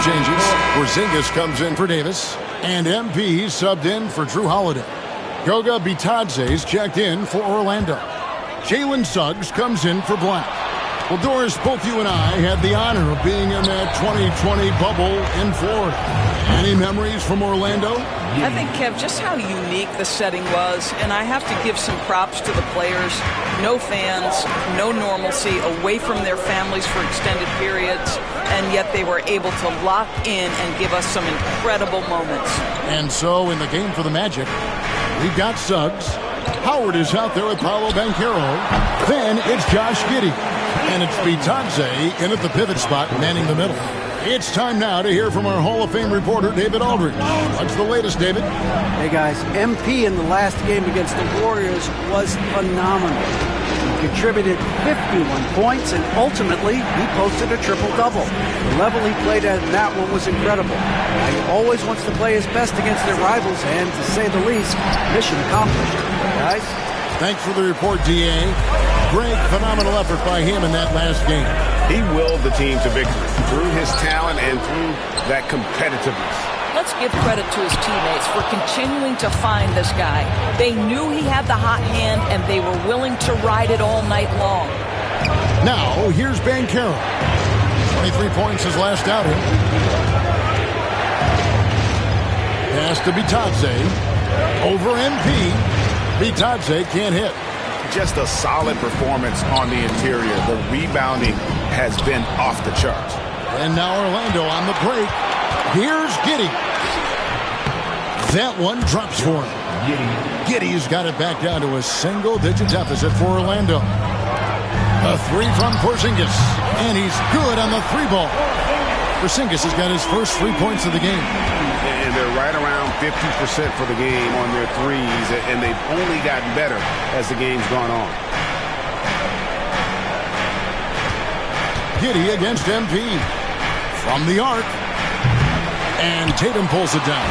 changes. Porzingis comes in for Davis. And MP subbed in for Drew Holiday. Goga Bitadze's checked in for Orlando. Jalen Suggs comes in for Black. Well, Doris, both you and I had the honor of being in that 2020 bubble in Florida. Any memories from Orlando? I think, Kev, just how unique the setting was, and I have to give some props to the players. No fans, no normalcy, away from their families for extended periods, and yet they were able to lock in and give us some incredible moments. And so in the game for the Magic, we've got Suggs. Howard is out there with Paolo Banchero. Then it's Josh Giddey. And it's Bitadze in at the pivot spot, manning the middle. It's time now to hear from our Hall of Fame reporter, David Aldridge. What's the latest, David? Hey, guys. MP in the last game against the Warriors was phenomenal. He contributed 51 points, and ultimately, he posted a triple-double. The level he played at in that one was incredible. He always wants to play his best against their rivals, and to say the least, mission accomplished. Guys? Thanks for the report, D.A. Great, phenomenal effort by him in that last game. He willed the team to victory through his talent and through that competitiveness. Let's give credit to his teammates for continuing to find this guy. They knew he had the hot hand, and they were willing to ride it all night long. Now, here's Banchero. 23 points his last outing. Pass to Bitadze. Over MP. Bitadze can't hit. Just a solid performance on the interior. The rebounding has been off the charts. And now Orlando on the break. Here's Giddey. That one drops for him. Giddey's got it back down to a single-digit deficit for Orlando. A three from Porzingis. And he's good on the three ball. Porzingis has got his first 3 points of the game. And they're right around 50% for the game on their threes, and they've only gotten better as the game's gone on. Giddey against MP. From the arc. And Tatum pulls it down.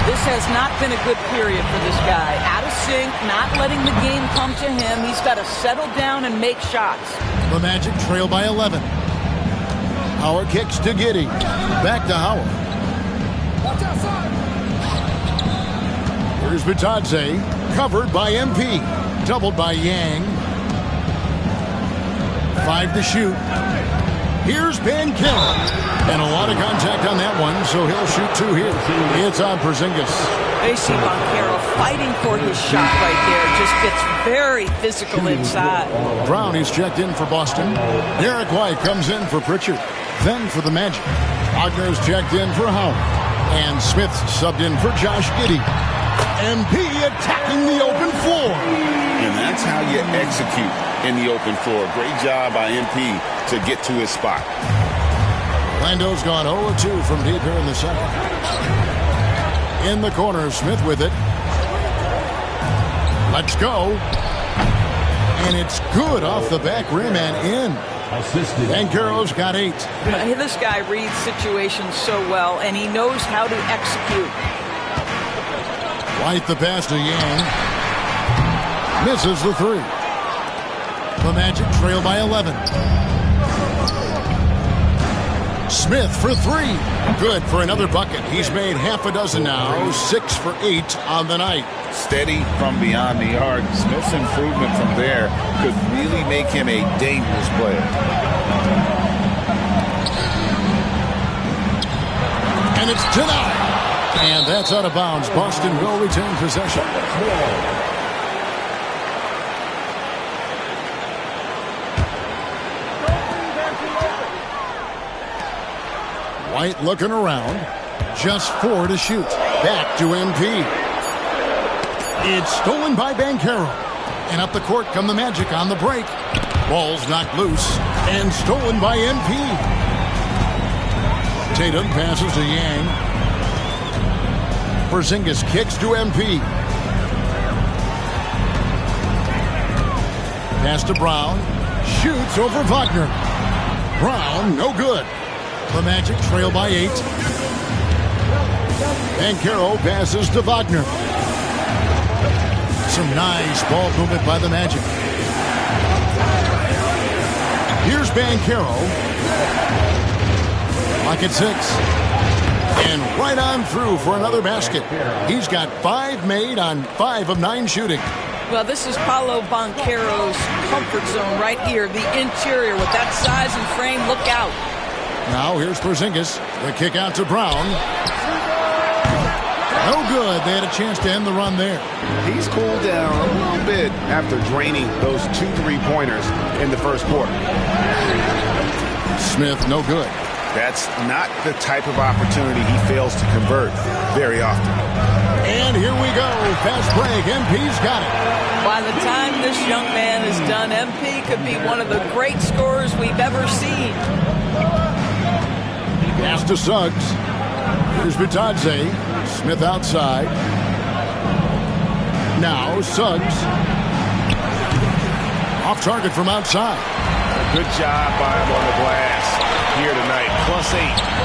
This has not been a good period for this guy. Out of sync, not letting the game come to him. He's got to settle down and make shots. The Magic trail by 11. Howard kicks to Giddey. Back to Howard. Here's Bitadze, covered by MP. Doubled by Yang. 5 to shoot. Here's Banchero. And a lot of contact on that one, so he'll shoot 2 here. It's on Porzingis. They see Banchero fighting for his shot right there. Just gets very physical inside. Brown is checked in for Boston. Derek White comes in for Pritchard. Then for the Magic. Wagner's checked in for Howard. And Smith subbed in for Josh Giddey. MP attacking the open floor. And that's how you execute in the open floor. Great job by MP to get to his spot. Orlando's gone 0-2 from deep here in the second. In the corner, Smith with it. Let's go. And it's good off the back rim and in. Banchero's got 8. This guy reads situations so well, and he knows how to execute. White the pass to Yang. Misses the 3. The Magic trail by 11. Smith for 3. Good for another bucket. He's made half a dozen now. 6 for 8 on the night. Steady from beyond the arc. Smith's improvement from there could really make him a dangerous player. And it's denied. And that's out of bounds. Boston will retain possession. White looking around. Just 4 to shoot. Back to MP. It's stolen by Banchero. And up the court come the Magic on the break. Ball's knocked loose. And stolen by MP. Tatum passes to Yang. Porzingis kicks to MP. Pass to Brown. Shoots over Wagner. Brown, no good. The Magic trail by 8. Banchero passes to Wagner. Some nice ball movement by the Magic. Here's Banchero. Clock at 6. And right on through for another basket. He's got 5 made on 5 of 9 shooting. Well, this is Paolo Banchero's comfort zone right here. The interior with that size and frame. Look out. Now here's Porzingis. The kick out to Brown. No good. They had a chance to end the run there. He's cooled down a little bit after draining those 2 3-pointers in the first quarter. Smith, no good. That's not the type of opportunity he fails to convert very often. And here we go. Fast break. MP's got it. By the time this young man is done, MP could be one of the great scorers we've ever seen. Pass to Suggs. Here's Bitadze. Smith outside. Now Suggs. Off target from outside. Good job by him on the glass here tonight. +8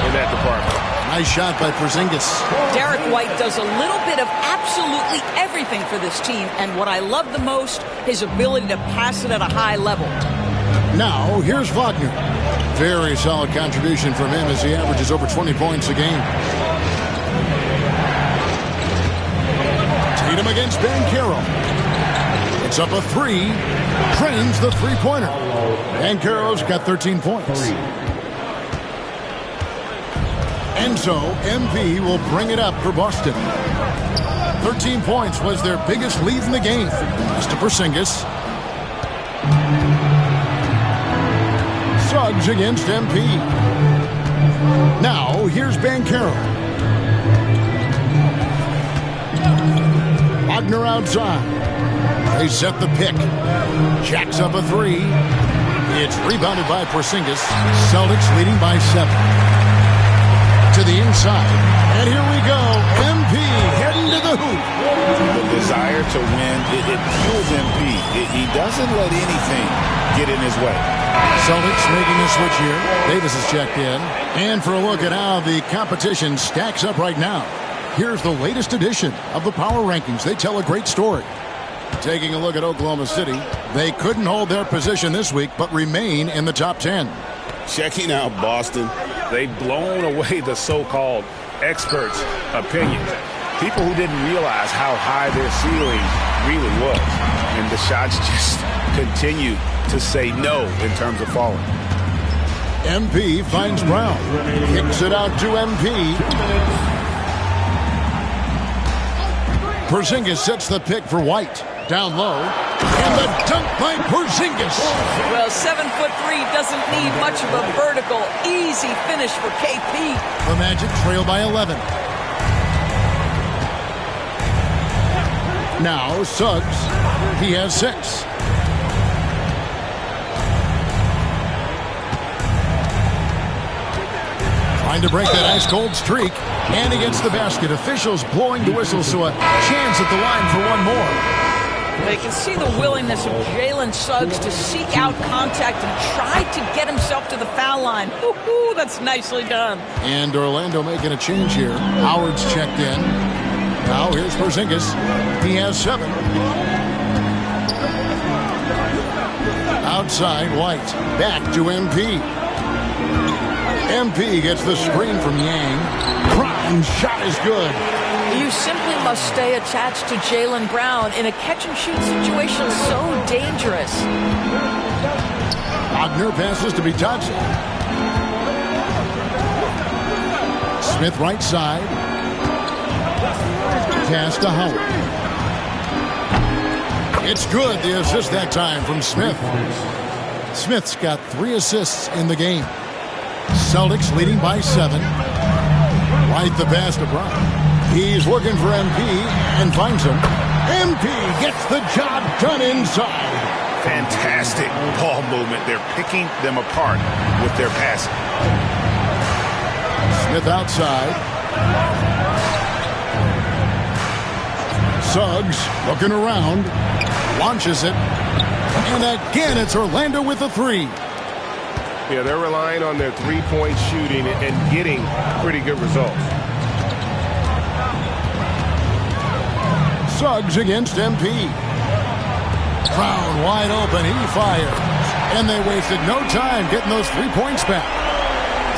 in that department. Nice shot by Porzingis. Derek White does a little bit of absolutely everything for this team, and what I love the most, his ability to pass it at a high level. Now, here's Wagner. Very solid contribution from him as he averages over 20 points a game. Tatum against Banchero. It's up a 3. Trains the 3-pointer. Banchero's got 13 points. And so, MP will bring it up for Boston. 13 points was their biggest lead in the game. Mr. Porzingis. Suggs against MP. Now, here's Banchero. Wagner outside. They set the pick. Jacks up a 3. It's rebounded by Porzingis. Celtics leading by 7. To the inside. And here we go. MP heading to the hoop. The desire to win, it fuels MP. He doesn't let anything get in his way. Celtics making a switch here. Davis is checked in. And for a look at how the competition stacks up right now, here's the latest edition of the Power Rankings. They tell a great story. Taking a look at Oklahoma City, they couldn't hold their position this week, but remain in the top 10. Checking out Boston, they've blown away the so-called experts' opinions. People who didn't realize how high their ceiling really was. And the shots just continue to say no in terms of falling. MP finds Brown. Kicks it out to MP. Porzingis sets the pick for White. Down low. And the dunk by Porzingis. Well, 7'3" doesn't need much of a vertical. Easy finish for KP. The Magic trail by 11. Now Suggs. He has 6. Trying to break that ice-cold streak. And he gets the basket. Officials blowing the whistle, so a chance at the line for one more. They can see the willingness of Jalen Suggs to seek out contact and try to get himself to the foul line. Ooh, that's nicely done. And Orlando making a change here. Howard's checked in. Now here's Porzingis. He has 7. Outside, White. Back to MP. MP gets the screen from Yang. Prime shot is good. You simply must stay attached to Jaylen Brown in a catch-and-shoot situation so dangerous. Wagner passes to Bitadze. Smith right side. Pass to Howard. It's good. The assist that time from Smith. Smith's got 3 assists in the game. Celtics leading by 7. Right the pass to Brown. He's looking for MP and finds him. MP gets the job done inside. Fantastic ball movement. They're picking them apart with their passing. Smith outside. Suggs looking around. Launches it. And again, it's Orlando with a 3. Yeah, they're relying on their three-point shooting and getting pretty good results. Suggs against MP. Brown wide open. He fires. And they wasted no time getting those 3 points back.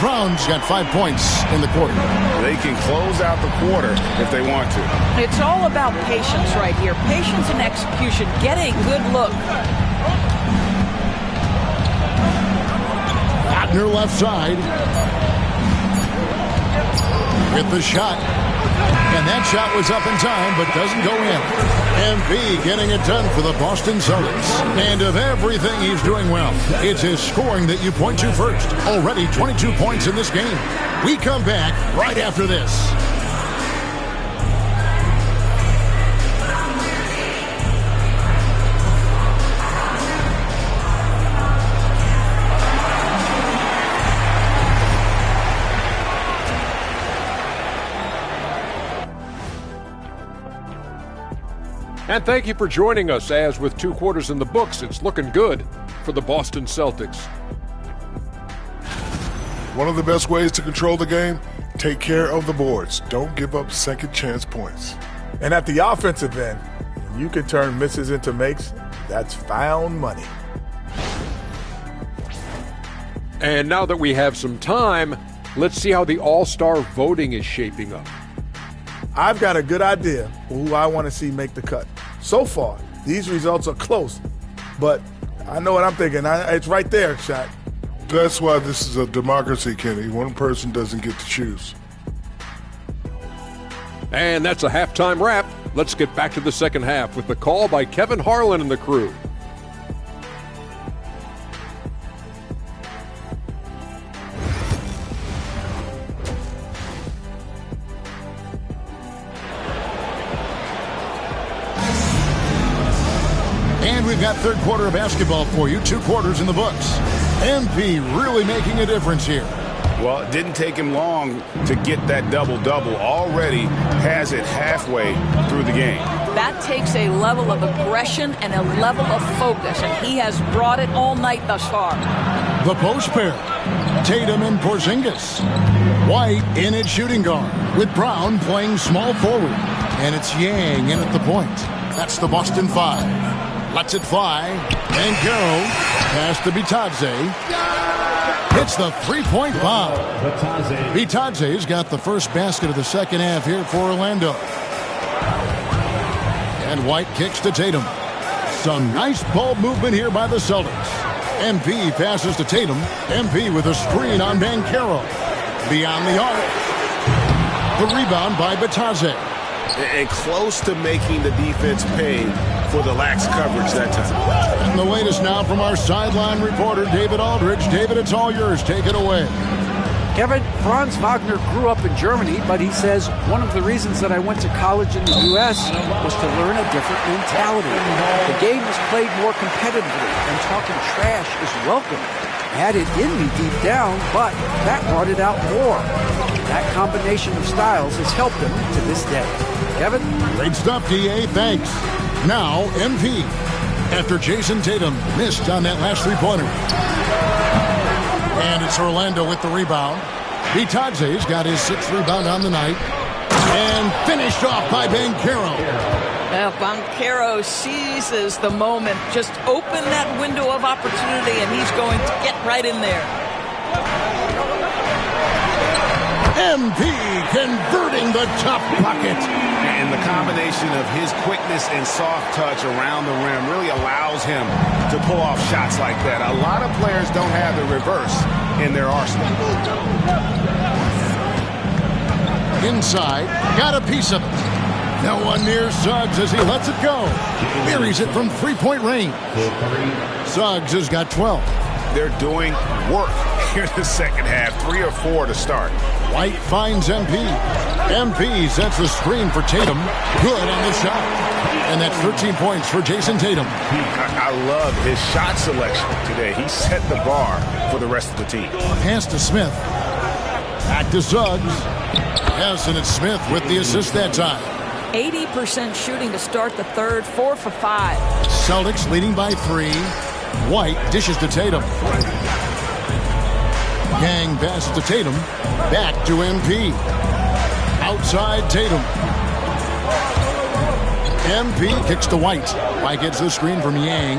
Brown's got 5 points in the quarter. They can close out the quarter if they want to. It's all about patience right here. Patience and execution. Get a good look. Wagner left side. With the shot. And that shot was up in time, but doesn't go in. MP getting it done for the Boston Celtics. And of everything he's doing well, it's his scoring that you point to first. Already 22 points in this game. We come back right after this. And thank you for joining us, as with 2 quarters in the books, it's looking good for the Boston Celtics. One of the best ways to control the game, take care of the boards. Don't give up second chance points. And at the offensive end, when you can turn misses into makes, that's found money. And now that we have some time, let's see how the All-Star voting is shaping up. I've got a good idea for who I want to see make the cut. So far, these results are close, but I know what I'm thinking. It's right there, Shaq. That's why this is a democracy, Kenny. One person doesn't get to choose. And that's a halftime wrap. Let's get back to the second half with the call by Kevin Harlan and the crew. And we've got third quarter of basketball for you. 2 quarters in the books. MP really making a difference here. Well, it didn't take him long to get that double-double. Already has it halfway through the game. That takes a level of aggression and a level of focus, and he has brought it all night thus far. The post pair. Tatum and Porzingis. White in at shooting guard, with Brown playing small forward. And it's Yang in at the point. That's the Boston 5. Lets it fly. And Carroll pass to Bitadze. Hits the three-point bomb. Bitadze's got the first basket of the second half here for Orlando. And White kicks to Tatum. Some nice ball movement here by the Celtics. MP passes to Tatum. MP with a screen on Banchero. Beyond the arc. The rebound by Bitadze. And close to making the defense pay for the lax coverage that time. And the latest now from our sideline reporter, David Aldridge. David, it's all yours. Take it away. Kevin, Franz Wagner grew up in Germany, but he says one of the reasons that I went to college in the U.S. was to learn a different mentality. The game is played more competitively, and talking trash is welcome. I had it in me deep down, but that brought it out more. That combination of styles has helped him to this day. Kevin? Great stuff, D.A. Thanks. Now, MP. After Jason Tatum missed on that last three-pointer. And it's Orlando with the rebound. Bitadze's got his 6th rebound on the night. And finished off by Banchero. Well, Banchero seizes the moment. Just open that window of opportunity, and he's going to get right in there. MP converting the top bucket. And the combination of his quickness and soft touch around the rim really allows him to pull off shots like that. A lot of players don't have the reverse in their arsenal. Inside, got a piece of it. No one near Suggs as he lets it go. Buries it from three-point range. Suggs has got 12. They're doing work here in the second half. 3 or 4 to start. White finds MP. MP sets the screen for Tatum. Good on the shot. And that's 13 points for Jason Tatum. I love his shot selection today. He set the bar for the rest of the team. Pass to Smith. Back to Suggs. Yes, and it's Smith with the assist that time. 80% shooting to start the third, 4 for 5. Celtics leading by 3. White dishes to Tatum. Gang passes to Tatum. Back to MP. Outside Tatum. MP kicks to White. White gets the screen from Yang.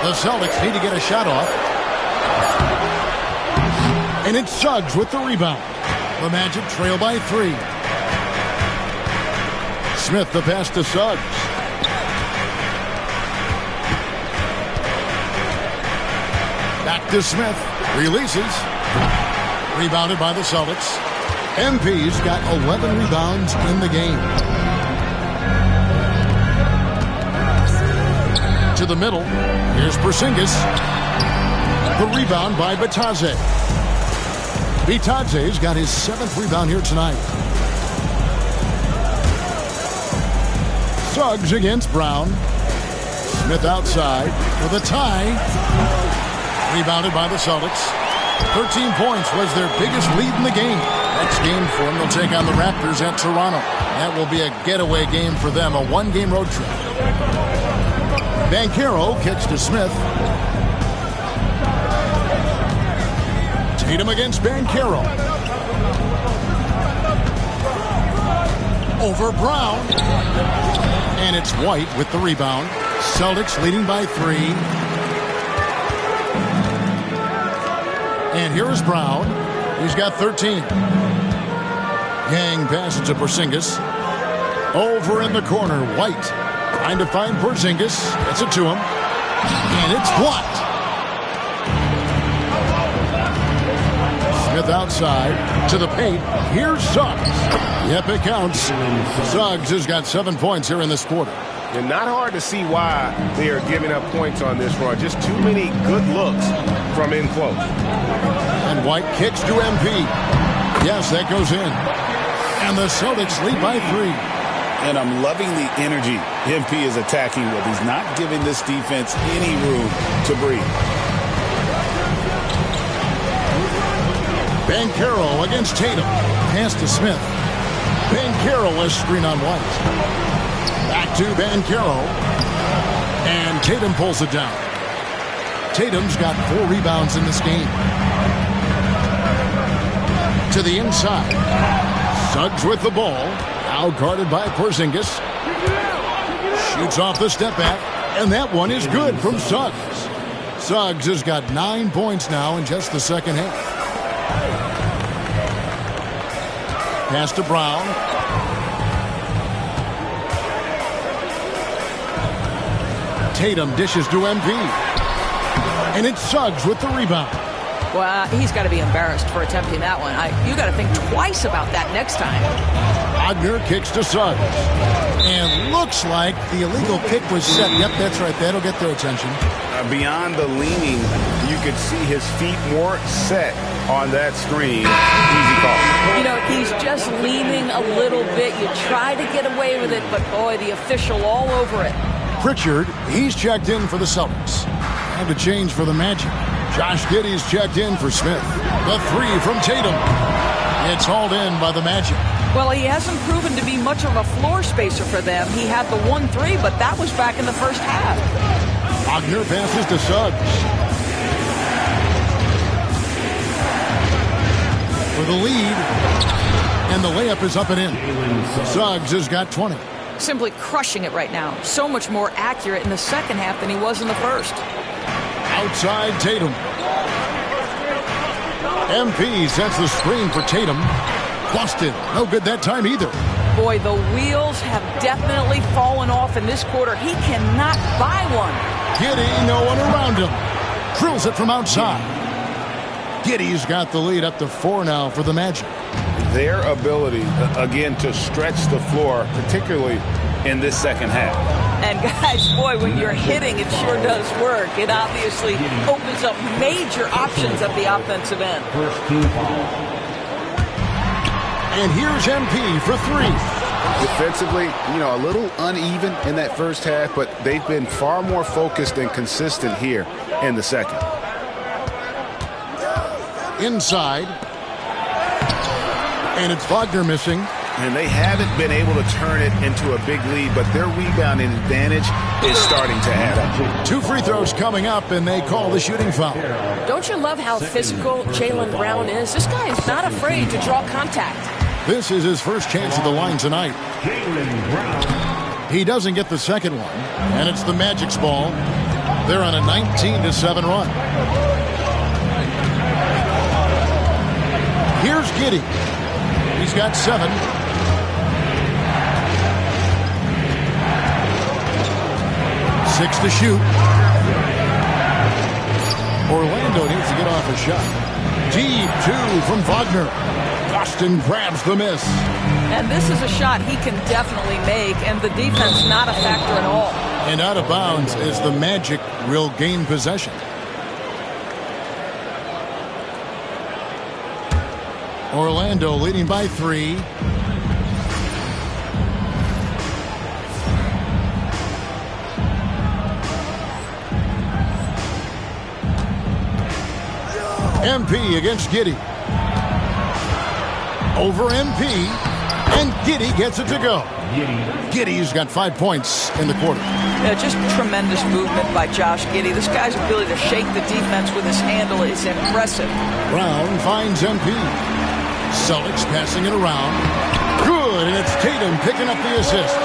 The Celtics need to get a shot off. And it's Suggs with the rebound. The Magic trail by 3. Smith the pass to Suggs. Back to Smith. Releases. Rebounded by the Celtics. MP's got 11 rebounds in the game. To the middle. Here's Porzingis. The rebound by Bitadze. Bitadze's got his 7th rebound here tonight. Suggs against Brown. Smith outside with a tie. Rebounded by the Celtics. 13 points was their biggest lead in the game. Next game for them, they'll take on the Raptors at Toronto. That will be a getaway game for them, a 1-game road trip. Banchero kicks to Smith. Tatum against Banchero. Over Brown. And it's White with the rebound. Celtics leading by 3. And here is Brown. He's got 13. Yang passes to Porzingis. Over in the corner, White trying to find Porzingis. Gets it to him. And it's blocked. Smith outside to the paint. Here's Suggs. Yep, it counts. Suggs has got 7 points here in this quarter. And not hard to see why they are giving up points on this run. Just too many good looks from in close. And White kicks to MP. Yes, that goes in. And the Celtics lead by 3. And I'm loving the energy MP is attacking with. He's not giving this defense any room to breathe. Banchero against Tatum. Pass to Smith. Banchero is screen on White. Back to Banchero. And Tatum pulls it down. Tatum's got 4 rebounds in this game. To the inside. Suggs with the ball. Now guarded by Porzingis. Shoots off the step back. And that one is good from Suggs. Suggs has got 9 points now in just the second half. Pass to Brown. Tatum dishes to MP. And it's Suggs with the rebound. Well, he's got to be embarrassed for attempting that one. You got to think twice about that next time. Wagner kicks to Suggs. And looks like the illegal kick was set. Yep, that's right. That'll get their attention. Beyond the leaning, you could see his feet more set on that screen. Easy call. You know, he's just leaning a little bit. You try to get away with it, but boy, the official all over it. Pritchard, he's checked in for the Celtics. And to change for the Magic. Josh Giddey's checked in for Smith. The 3 from Tatum. It's hauled in by the Magic. Well, he hasn't proven to be much of a floor spacer for them. He had the 1-3, but that was back in the first half. Wagner passes to Suggs. For the lead. And the layup is up and in. Suggs has got 20. Simply crushing it right now. So much more accurate in the second half than he was in the first. Outside Tatum. MP sets the screen for Tatum. Busted. No good that time either. Boy, the wheels have definitely fallen off in this quarter. He cannot buy one. Giddey, no one around him. Drills it from outside. Giddey's got the lead up to 4 now for the Magic. Their ability, again, to stretch the floor, particularly in this second half. And guys, boy, when you're hitting, it sure does work. It obviously opens up major options at the offensive end. And here's MP for 3. Defensively, a little uneven in that first half, but they've been far more focused and consistent here in the second. Inside. And it's Wagner missing. And they haven't been able to turn it into a big lead, but their rebounding advantage is starting to add up. 2 free throws coming up, and they call the shooting foul. Don't you love how physical Jaylen Brown is? This guy is not afraid to draw contact. This is his first chance at the line tonight. He doesn't get the second one, and it's the Magic's ball. They're on a 19-7 run. Here's Giddey. He's got 7. Six to shoot. Orlando needs to get off a shot. Deep 2 from Wagner. Boston grabs the miss. And this is a shot he can definitely make, and the defense not a factor at all. And out of bounds as the Magic will gain possession. Orlando leading by 3. MP against Giddey. Over MP, and Giddey gets it to go. Giddey's got 5 points in the quarter. Yeah, just tremendous movement by Josh Giddey. This guy's ability to shake the defense with his handle is impressive. Brown finds MP. Celtics passing it around. Good, and it's Tatum picking up the assist.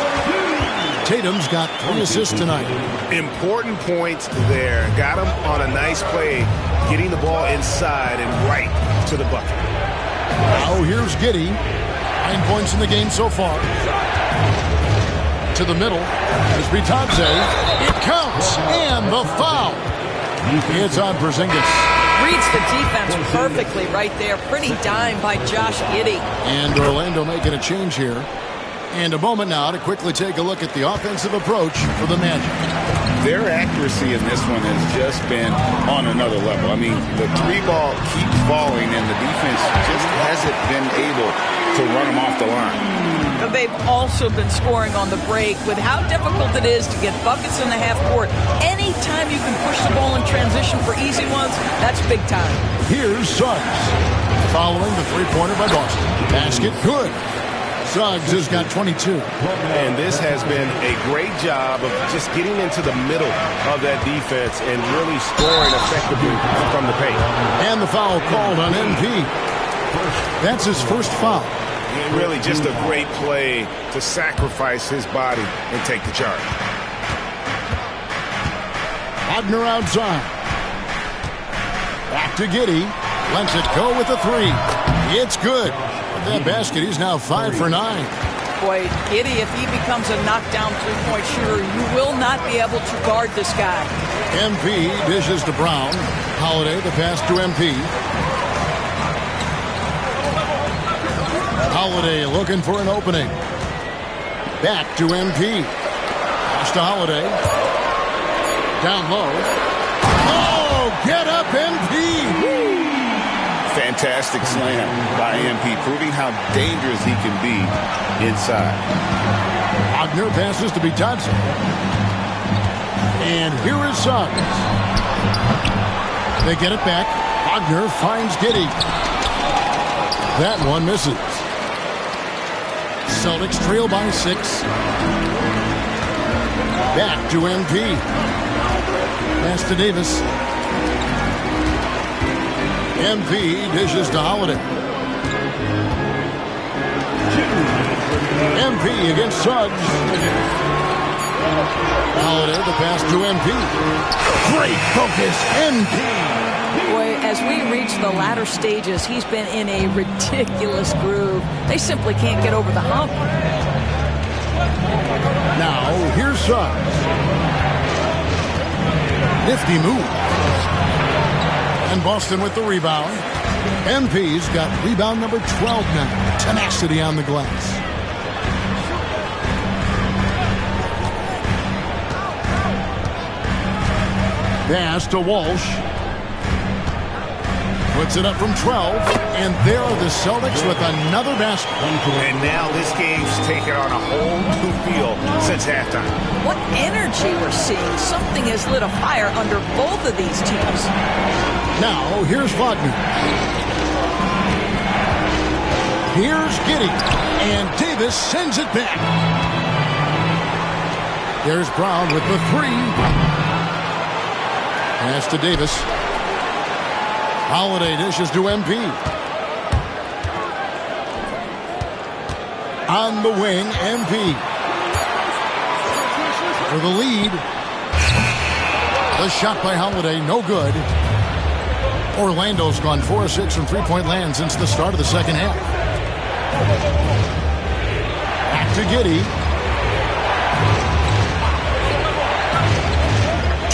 Tatum's got 3 assists tonight. Important points there. Got him on a nice play, getting the ball inside and right to the bucket. Now here's Giddey. 9 points in the game so far. To the middle. There's Bitadze. It counts, and the foul. It's on Porzingis. Reads the defense perfectly right there. Pretty dime by Josh Giddey. And Orlando making a change here. And a moment now to quickly take a look at the offensive approach for the Magic. Their accuracy in this one has just been on another level. I mean, the 3-ball keeps falling, and the defense just hasn't been able to run them off the line. They've also been scoring on the break. With how difficult it is to get buckets in the half court, anytime you can push the ball in transition for easy ones, that's big time. Here's Suggs. Following the 3-pointer by Boston. Basket good. Suggs has got 22. And this has been a great job of just getting into the middle of that defense and really scoring effectively from the paint. And the foul called on MP. That's his first foul. And really just a great play to sacrifice his body and take the charge. Wagner outside. Back to Giddey. Lets it go with the 3. It's good. That basket, he's now 5 for 9. Boy, Giddey, if he becomes a knockdown 3-point shooter, you will not be able to guard this guy. MP dishes to Brown. Holiday, the pass to MP. Holiday looking for an opening. Back to MP. Pass to Holiday. Down low. Oh, get up, MP! Fantastic slam by MP, proving how dangerous he can be inside. Wagner passes to Bitadze. And here is Suggs. They get it back. Wagner finds Giddey. That one misses. Celtics trail by 6. Back to MP. Pass to Davis. MP dishes to Holiday. MP against Suggs. Holiday, the pass to MP. Great focus, MP. Boy, as we reach the latter stages, he's been in a ridiculous groove. They simply can't get over the hump. Now, here's Suggs. Nifty move. And Boston with the rebound. MP's got rebound number 12 now. Tenacity on the glass. Pass to Walsh. Puts it up from 12. And there are the Celtics with another basket. And now this game's taken on a whole new feel since halftime. What energy we're seeing. Something has lit a fire under both of these teams. Now, here's Wagner. Here's Giddey. And Davis sends it back. There's Brown with the 3. Pass to Davis. Holiday dishes to MP. On the wing, MP. For the lead. The shot by Holiday, no good. Orlando's gone 4 of 6 from three-point land since the start of the second half. Back to Giddey.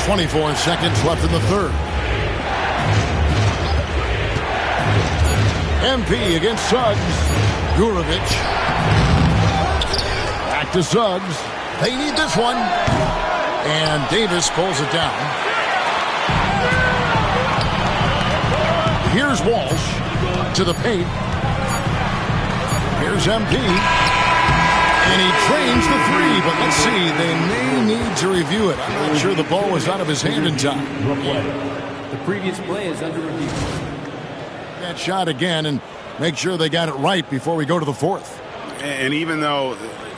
24 seconds left in the third. MP against Suggs. Gurovich. Back to Suggs. They need this one. And Davis pulls it down. Here's Walsh to the paint. Here's MP. And he trains the three, but let's see. They may need to review it. I'm not sure the ball was out of his hand in time. The previous play is under review. That shot again and make sure they got it right before we go to the fourth. And even though,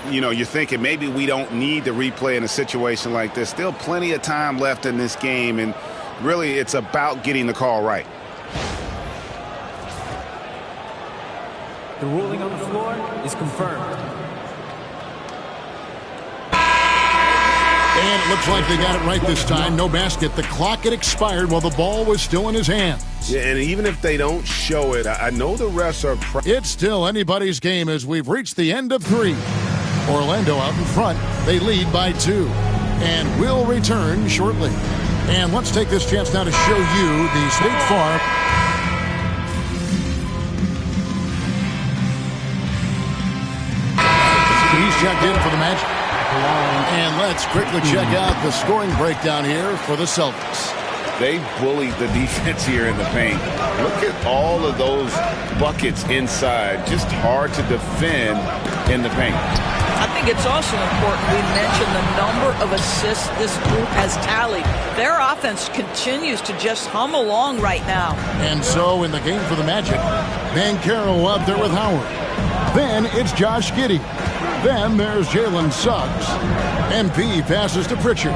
you're thinking maybe we don't need to replay in a situation like this, still plenty of time left in this game, and really it's about getting the call right. The ruling on the floor is confirmed. And it looks like they got it right this time. No basket. The clock had expired while the ball was still in his hands. Yeah, and even if they don't show it, I know the refs are... It's still anybody's game as we've reached the end of 3. Orlando out in front. They lead by 2. And will return shortly. And let's take this chance now to show you the State Farm. He's checked in for the Magic. And let's quickly check out the scoring breakdown here for the Celtics. They bullied the defense here in the paint. Look at all of those buckets inside. Just hard to defend in the paint. I think it's also important we mention the number of assists this group has tallied. Their offense continues to just hum along right now. And so in the game for the Magic, Banchero up there with Howard. Then it's Josh Giddey. Then there's Jalen Suggs. MP passes to Pritchard.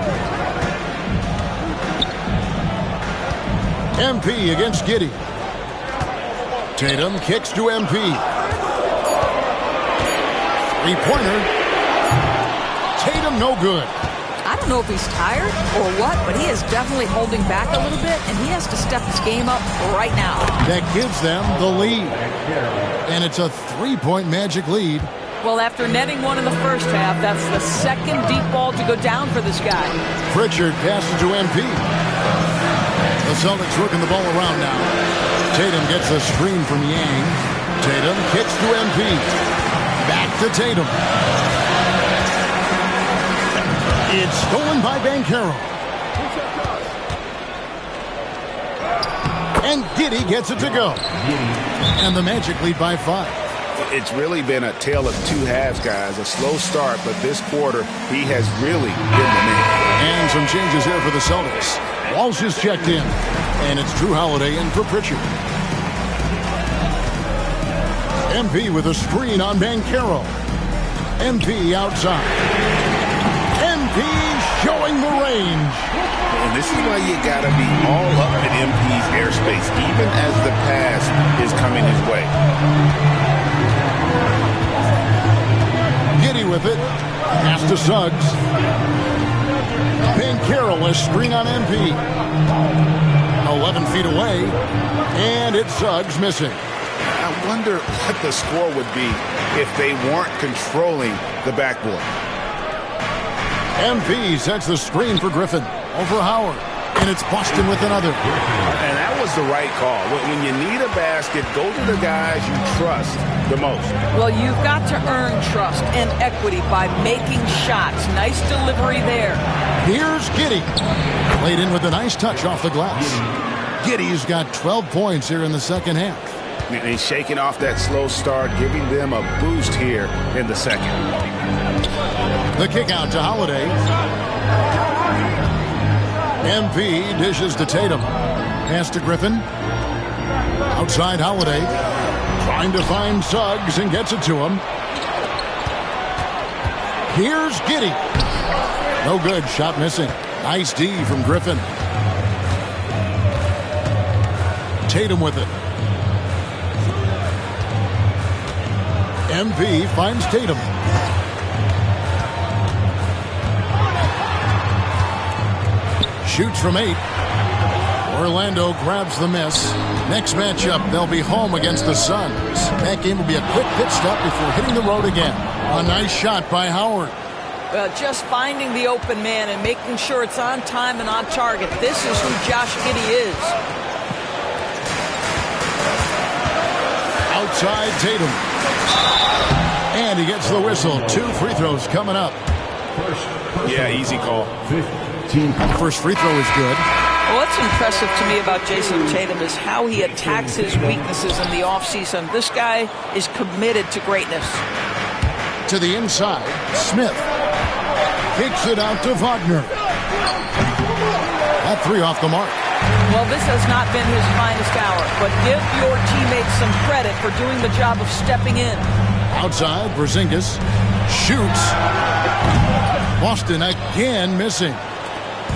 MP against Giddey. Tatum kicks to MP. Three-pointer. Tatum no good. I don't know if he's tired or what, but he is definitely holding back a little bit, and he has to step his game up right now. That gives them the lead. And it's a 3-point Magic lead. Well, after netting one in the first half, that's the second deep ball to go down for this guy. Pritchard passes to MP. The Celtics working the ball around now. Tatum gets a screen from Yang. Tatum kicks to MP. Back to Tatum. It's stolen by Banchero. And Giddey gets it to go. And the Magic lead by 5. It's really been a tale of two halves, guys. A slow start, but this quarter, he has really been the man. And some changes here for the Celtics. Walsh is checked in. And it's Drew Holiday in for Pritchard. MP with a screen on Banchero. MP outside. MP showing the range. And this is why you got to be all up in MP's airspace, even as the pass is coming his way. Giddey with it. Pass to Suggs. Banchero a screen on MP. 11 feet away. And it's Suggs missing. I wonder what the score would be if they weren't controlling the backboard. MP sets the screen for Griffin. Over Howard. And it's Boston with another. And that was the right call. When you need a basket, go to the guys you trust the most. Well, you've got to earn trust and equity by making shots. Nice delivery there. Here's Giddey. Played in with a nice touch off the glass. Giddey's got 12 points here in the second half. And he's shaking off that slow start, giving them a boost here in the second. The kick out to Holiday. MP dishes to Tatum. Pass to Griffin. Outside Holiday. Trying to find Suggs and gets it to him. Here's Giddey. No good. Shot missing. Nice D from Griffin. Tatum with it. MP finds Tatum. Shoots from 8. Orlando grabs the miss. Next matchup, they'll be home against the Suns. That game will be a quick pit stop before hitting the road again. A nice shot by Howard. Well, just finding the open man and making sure it's on time and on target. This is who Josh Giddey is. Outside Tatum. And he gets the whistle. 2 free throws coming up. Yeah, easy call. First free throw is good. What's impressive to me about Jason Tatum is how he attacks his weaknesses in the offseason. This guy is committed to greatness. To the inside, Smith kicks it out to Wagner. That 3 off the mark. Well, this has not been his finest hour, but give your teammates some credit for doing the job of stepping in. Outside, Porzingis shoots. Boston again missing.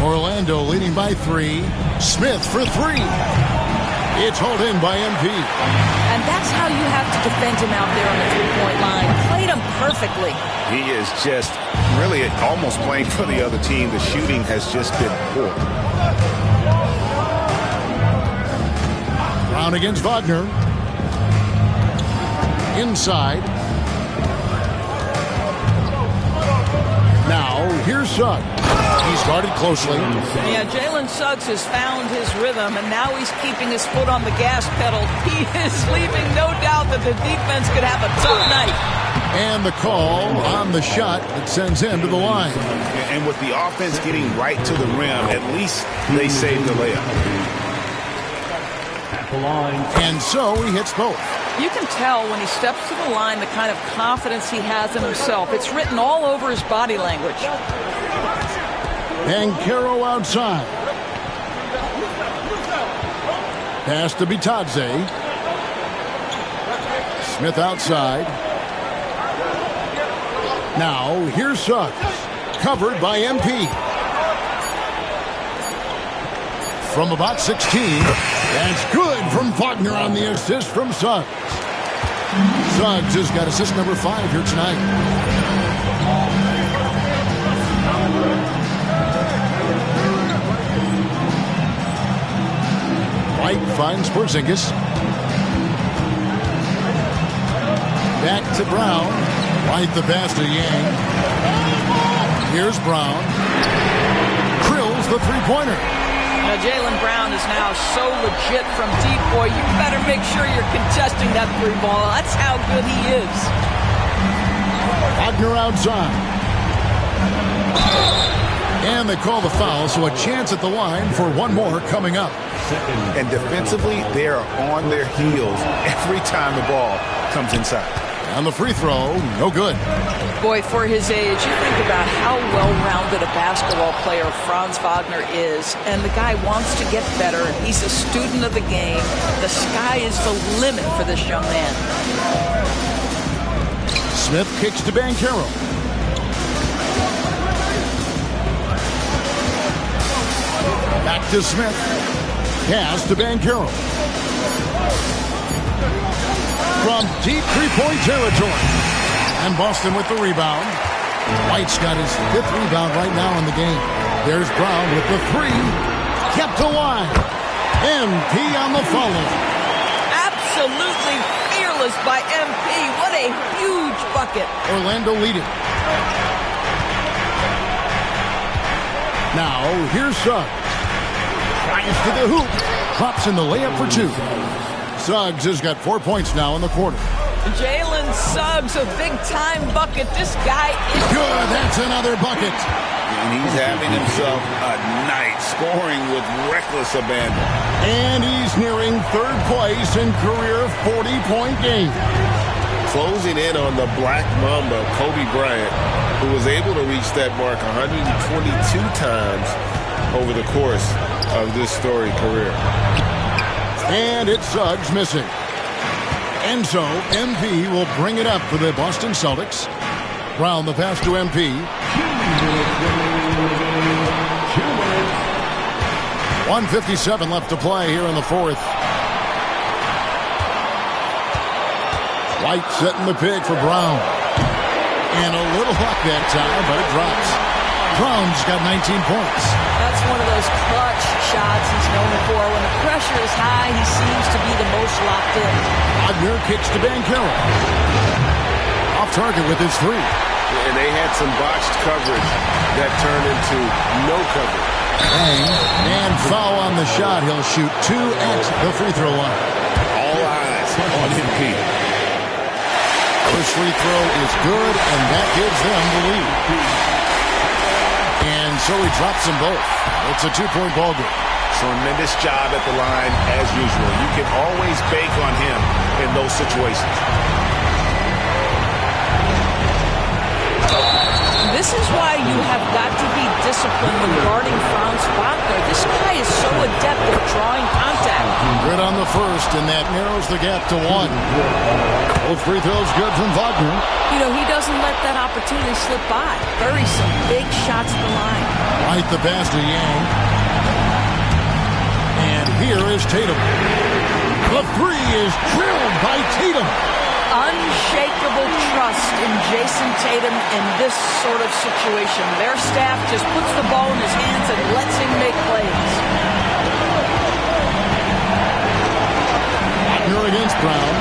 Orlando leading by 3. Smith for 3. It's hauled in by MP. And that's how you have to defend him out there on the three-point line. Played him perfectly. He is just really almost playing for the other team. The shooting has just been poor. Brown against Wagner. Inside. Now, here's Suggs. He's guarded closely. Yeah, Jalen Suggs has found his rhythm, and now he's keeping his foot on the gas pedal. He is leaving no doubt that the defense could have a tough night. And the call on the shot that sends him to the line. And with the offense getting right to the rim, at least they saved the layup. And so he hits both. You can tell when he steps to the line the kind of confidence he has in himself. It's written all over his body language. And Caro outside. Pass to Bitadze. Smith outside. Now, here's Suggs. Covered by MP. From about 16. That's good from Wagner on the assist from Suggs. Suggs has got assist number 5 here tonight. White finds Porzingis. Back to Brown. White the pass to Yang. Here's Brown. Krills the three-pointer. Now, Jaylen Brown is now so legit from deep, boy. You better make sure you're contesting that three ball. That's how good he is. Wagner outside. And they call the foul, so a chance at the line for one more coming up. And defensively, they are on their heels every time the ball comes inside. And the free throw, no good. Boy, for his age, you think about how well-rounded a basketball player Franz Wagner is, and the guy wants to get better. He's a student of the game. The sky is the limit for this young man. Smith kicks to Banchero. Back to Smith. Pass to Banchero. From deep three-point territory. And Boston with the rebound. White's got his 5th rebound right now in the game. There's Brown with the 3. Kept alive. MP on the follow. Absolutely fearless by MP. What a huge bucket. Orlando leading. Now, here's Suggs. Drives to the hoop. Drops in the layup for 2. Suggs has got 4 points now in the quarter. Jalen Suggs, a big-time bucket. This guy is good. That's another bucket. And he's having himself a night, scoring with reckless abandon. And he's nearing 3rd place in career 40-point game. Closing in on the Black Mamba, Kobe Bryant, who was able to reach that mark 122 times over the course of this storied career. And it's Suggs missing. And so MP will bring it up for the Boston Celtics. Brown the pass to MP. 1:57 left to play here in the 4th. White setting the pick for Brown. And a little luck that time, but it drops. Brown's got 19 points. That's one of those clutch shots he's known for. When the pressure is high, he seems to be the most locked in. Wagner kicks to Banchero. Off target with his three. And they had some botched coverage that turned into no coverage. And foul on the shot. He'll shoot 2 at the free throw line. All eyes on MP. First free throw is good, and that gives them the lead. And so he drops them both. It's a 2-point ball game. Tremendous job at the line as usual. You can always bank on him in those situations. This is why you have got to be disciplined when guarding Franz Wagner. This guy is so adept at drawing contact. Good on the first, and that narrows the gap to 1. Both free throws good from Wagner. You know, he doesn't let that opportunity slip by. Buries some big shots at the line. Right the pass to Yang. And here is Tatum. The three is drilled by Tatum. Unshakable trust in Jason Tatum in this sort of situation. Their staff just puts the ball in his hands and lets him make plays. Wagner against Brown.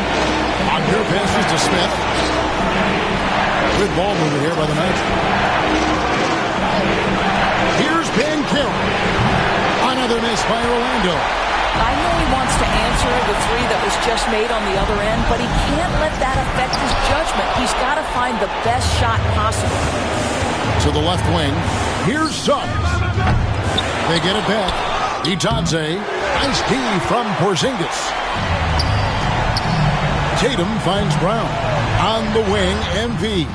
Wagner passes to Smith. Good ball movement here by the Magic. Here's Banchero. Another miss by Orlando. I know he wants to answer the three that was just made on the other end, but he can't let that affect his judgment. He's got to find the best shot possible. To the left wing. Here's Suggs. They get it back. Itadze. Nice D from Porzingis. Tatum finds Brown. On the wing, MP.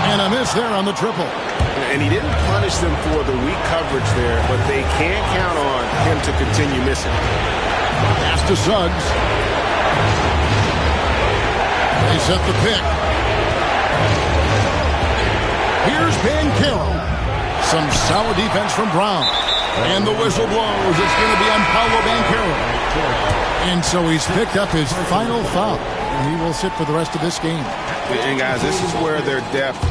And a miss there on the triple. And he didn't punish them for the weak coverage there, but they can't count on him to continue missing. Pass to Suggs. They set the pick. Here's Banchero. Some solid defense from Brown. And the whistle blows. It's going to be on Paolo Banchero. And so he's picked up his final foul. And he will sit for the rest of this game. And guys, this is where their depth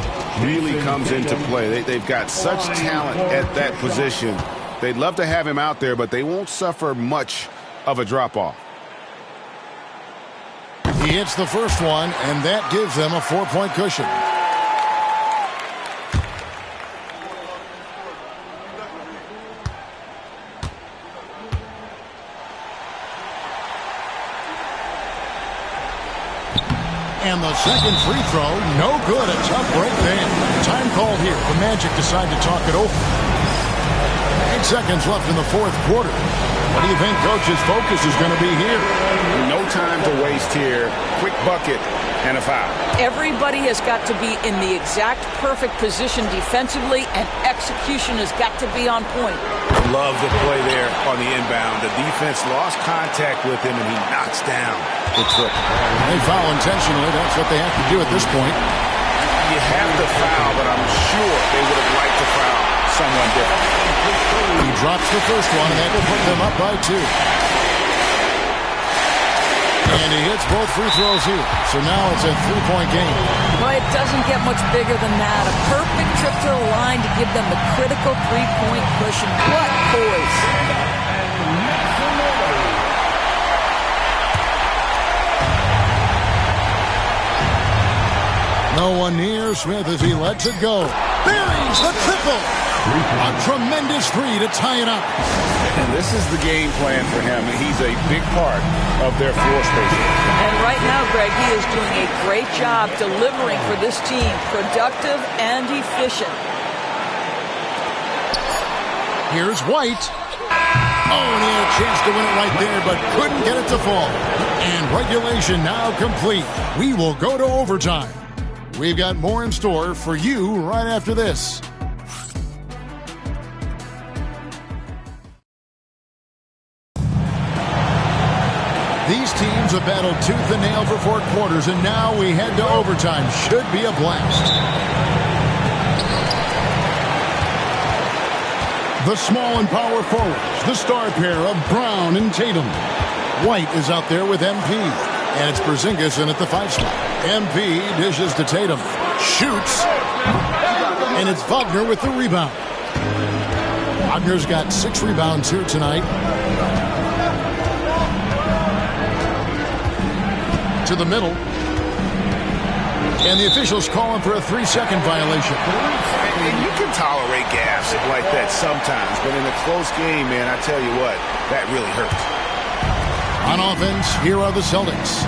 really comes into play. They've got such talent at that position. They'd love to have him out there, but they won't suffer much of a drop-off. He hits the first one, and that gives them a 4-point cushion. And the second free throw, no good. A tough break there. Time called here. The Magic decide to talk it over. 8 seconds left in the fourth quarter. What do you think Coach's focus is going to be here? No time to waste here. Quick bucket and a foul. Everybody has got to be in the exact perfect position defensively, and execution has got to be on point. Love the play there on the inbound. The defense lost contact with him, and he knocks down the triple. They foul intentionally. That's what they have to do at this point. You have to foul, but I'm sure they would have liked to foul someone different. He drops the first one, and that will put them up by 2. And he hits both free throws here. So now it's a 3-point game. Well, it doesn't get much bigger than that. A perfect trip to the line to give them the critical 3-point cushion. What poise. No one near Smith as he lets it go. Buries the triple. A tremendous three to tie it up. And this is the game plan for him. He's a big part of their floor spacing. And right now, Greg, he is doing a great job delivering for this team. Productive and efficient. Here's White. Oh, and he had a chance to win it right there, but couldn't get it to fall. And regulation now complete. We will go to overtime. We've got more in store for you right after this. These teams have battled tooth and nail for 4 quarters, and now we head to overtime. Should be a blast. The small and power forwards, the star pair of Brown and Tatum. White is out there with MP, and it's Porzingis in at the 5 spot. MP dishes to Tatum. Shoots. And it's Wagner with the rebound. Wagner's got 6 rebounds here tonight. To the middle. And the officials calling for a 3-second violation. And you can tolerate gas like that sometimes, but in a close game, man, I tell you what, that really hurts. On offense, here are the Celtics.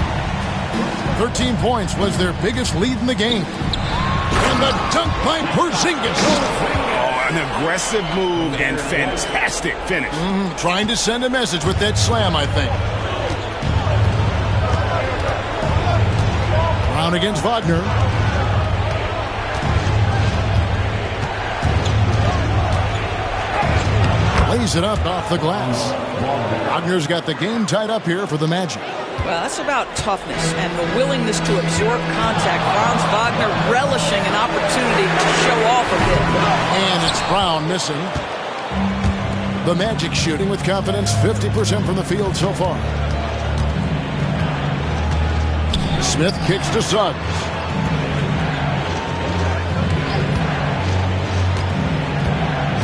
13 points was their biggest lead in the game. And the dunk by Porzingis. Oh, an aggressive move and fantastic finish. Trying to send a message with that slam, I think. Brown against Wagner. Lays it up off the glass. Wagner's got the game tied up here for the Magic. Well, that's about toughness and the willingness to absorb contact. Franz Wagner relishing an opportunity to show off a bit. And it's Brown missing. The Magic shooting with confidence, 50% from the field so far. Smith kicks to Suggs.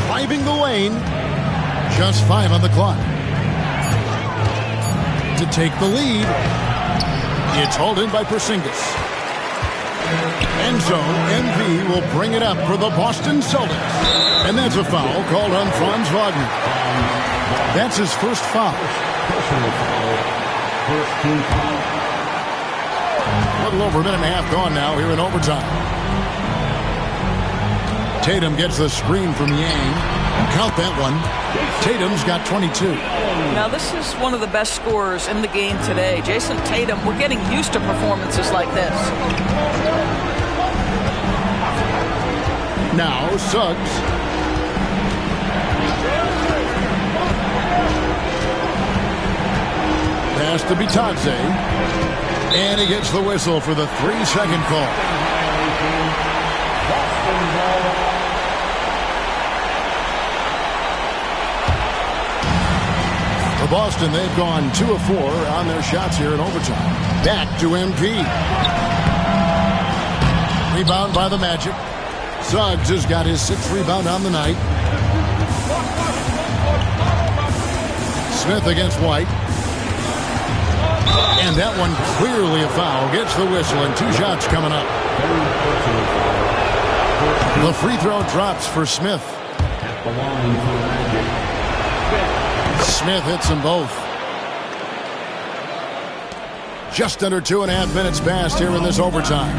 Driving the lane. Just 5 on the clock. To take the lead. It's hauled in by Porzingis. And so MV will bring it up for the Boston Celtics. And that's a foul called on Franz Wagner. That's his first foul. A little over a minute and a half gone now here in overtime. Tatum gets the screen from Yang. Count that one. Tatum's got 22. Now, this is one of the best scorers in the game today. Jason Tatum, we're getting used to performances like this. Now, Suggs. Pass to Bitadze. And he gets the whistle for the 3-second call. For Boston, they've gone 2 of 4 on their shots here in overtime. Back to MP. Rebound by the Magic. Suggs has got his 6th rebound on the night. Smith against White. And that one clearly a foul. Gets the whistle and 2 shots coming up. The free throw drops for Smith. Smith hits them both. Just under 2.5 minutes passed here in this overtime.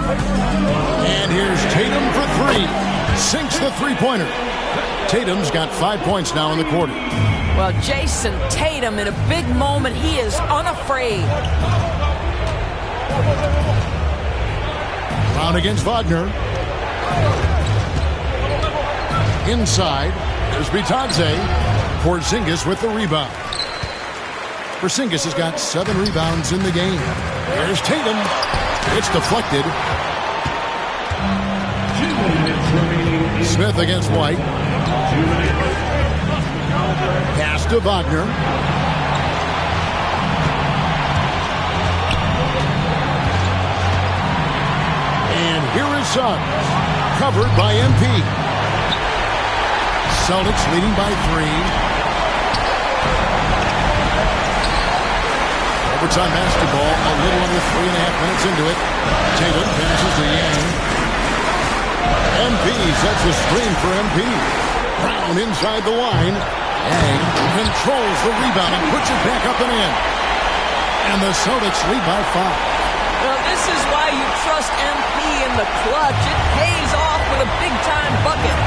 And here's Tatum for 3. Sinks the three-pointer. Tatum's got 5 points now in the quarter. Well, Jason Tatum, in a big moment, he is unafraid. Brown against Wagner. Inside. There's Bitadze. Porzingis with the rebound. Porzingis has got 7 rebounds in the game. Here's Tatum. It's deflected. Smith against White. Pass to Wagner. And here is Suggs. Covered by MP. Celtics leading by 3. Overtime basketball, a little under 3.5 minutes into it. Tatum passes to Yang. MP sets the screen for MP. Brown inside the line. Yang controls the rebound and puts it back up and in. And the Celtics lead by 5. Well, this is why you trust MP in the clutch. It pays off with a big-time bucket.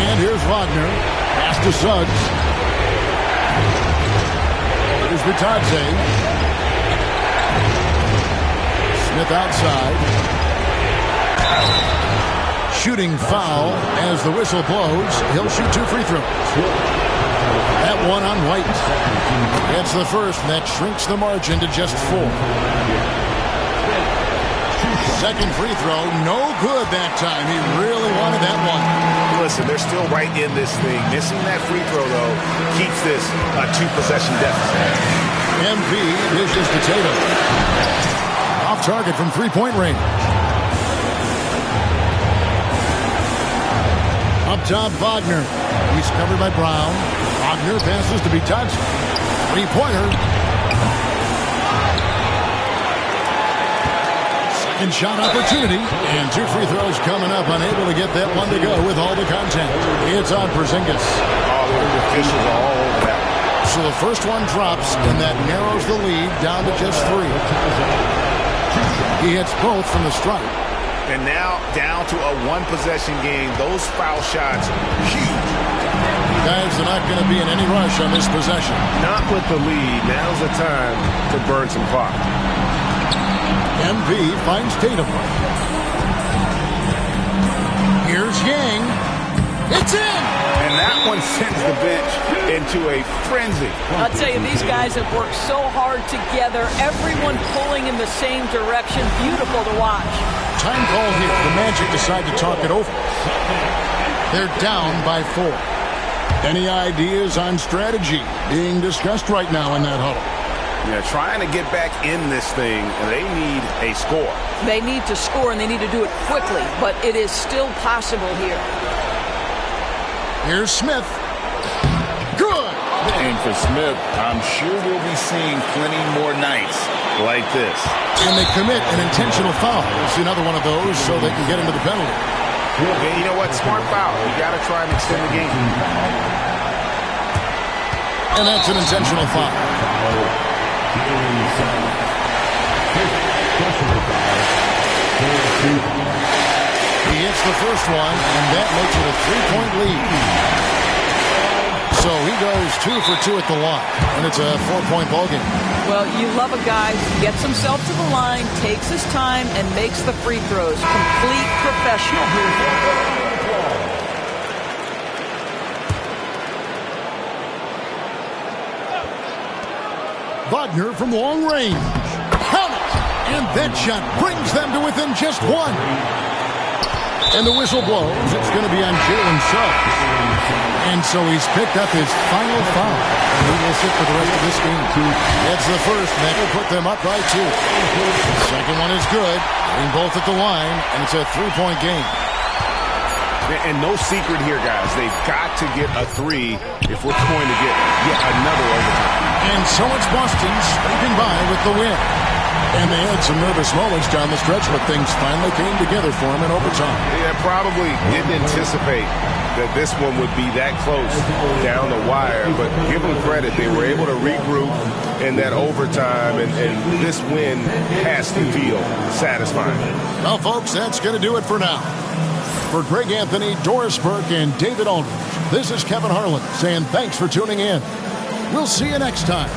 And here's Wagner. Pass to Suggs. Here's Bitadze. Smith outside. Shooting foul as the whistle blows. He'll shoot 2 free throws. That one on White. That's the first, and that shrinks the margin to just 4. Second free throw, no good that time. He really wanted that one. Listen, they're still right in this thing. Missing that free throw, though, keeps this a 2-possession deficit. MP dishes to Tatum. Off target from 3-point range. Up top, Wagner. He's covered by Brown. Wagner passes to Bitadze. Three-pointer. Second shot opportunity. And 2 free throws coming up. Unable to get that one to go with all the content. It's on Porzingis. Oh, the officials are all over that. So the first one drops, and that narrows the lead down to just 3. He hits both from the stripe. And now down to a one-possession game. Those foul shots, huge. Guys are not going to be in any rush on this possession. Not with the lead. Now's the time to burn some clock. MV finds Tatum. Here's Yang. It's in! And that one sends the bench into a frenzy. I'll tell you, these guys have worked so hard together. Everyone pulling in the same direction. Beautiful to watch. Time call here. The Magic decide to talk it over. They're down by 4. Any ideas on strategy being discussed right now in that huddle? Yeah, trying to get back in this thing, they need a score. They need to score, and they need to do it quickly, but it is still possible here. Here's Smith. Good! And for Smith, I'm sure we'll be seeing plenty more nights like this. And they commit an intentional foul. It's another one of those so they can get into the penalty. Yeah, you know what? Smart foul. You got to try and extend the game. And that's an intentional foul. He hits the first one, and that makes it a 3-point lead. So he goes 2 for 2 at the line, and it's a 4-point ballgame. Well, you love a guy who gets himself to the line, takes his time, and makes the free throws. Complete professional. Wagner from long range. Count it! And that shot brings them to within just 1. And the whistle blows. It's going to be on Jalen Suggs. And so he's picked up his final foul. And he will sit for the rest of this game. That's the first. That will put them up by 2. The second one is good. Getting both at the line. And it's a 3-point game. And no secret here, guys. They've got to get a 3 if we're going to get yet another overtime. And so it's Boston scraping by with the win. And they had some nervous moments down the stretch, but things finally came together for them in overtime. Yeah, probably didn't anticipate that this one would be that close down the wire, but give them credit. They were able to regroup in that overtime, and this win has to feel satisfying. Well, folks, that's going to do it for now. For Greg Anthony, Doris Burke, and David Aldridge, this is Kevin Harlan saying thanks for tuning in. We'll see you next time.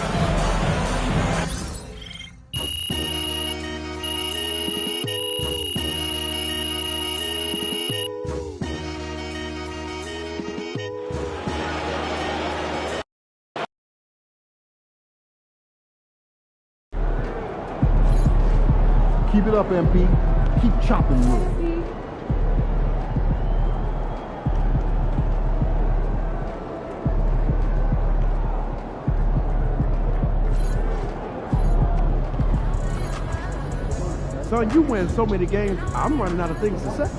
Keep it up, MP. Keep chopping wood. Son, you win so many games, I'm running out of things to say.